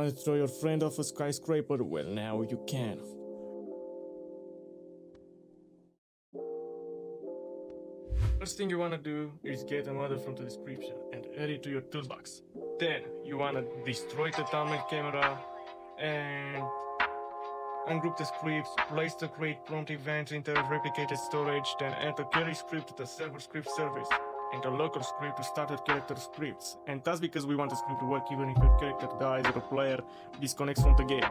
Want to throw your friend off a skyscraper? Well, now you can. First thing you want to do is get a model from the description and add it to your toolbox. Then you want to destroy the thumbnail camera and ungroup the scripts, place the create prompt event into replicated storage, then add the carry script to the server script service and the local script to started character scripts. And that's because we want the script to work even if your character dies or the player disconnects from the game.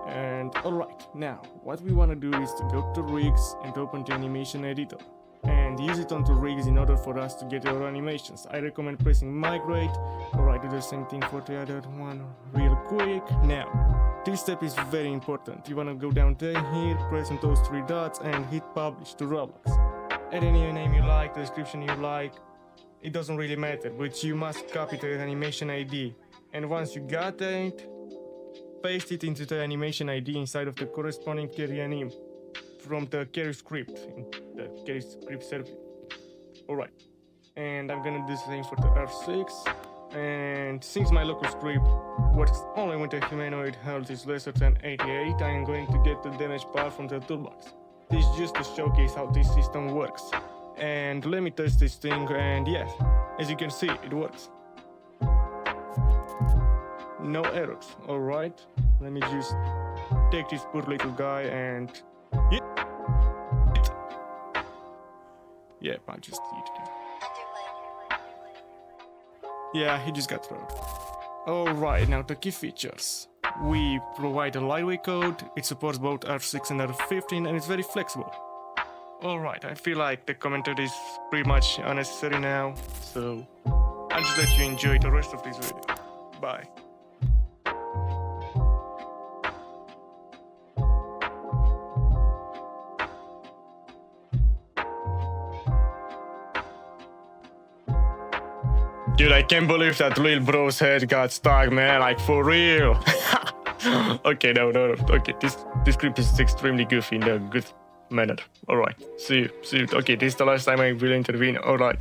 And alright, now what we want to do is to go to rigs and open the animation editor and use it onto rigs in order for us to get our animations. I recommend pressing migrate, or I do the same thing for the other one real quick. Now, this step is very important. You want to go down there here, press on those three dots and hit publish to Roblox. Add any name you like, the description you like, it doesn't really matter, but you must copy the animation ID. And once you got it, paste it into the animation ID inside of the corresponding carry anim from the carry script, in the carry script service. Alright, and I'm gonna do the same for the R6. And since my local script works only when the humanoid health is lesser than 88, I am going to get the damage bar from the toolbox. This is just to showcase how this system works. And let me test this thing, and yes, as you can see, it works. No errors, alright? Let me just take this poor little guy and... Yeah, I just yeeted him. Yeah, he just got thrown. Alright, now the key features. We provide a lightweight code, it supports both R6 and R15, and it's very flexible. Alright, I feel like the commentary is pretty much unnecessary now, so I'll just let you enjoy the rest of this video. Bye. Dude, I can't believe that little bro's head got stuck, man, like for real. Okay, no. Okay, this script is extremely goofy in a good manner. Alright, see you. Okay, this is the last time I will intervene. Alright.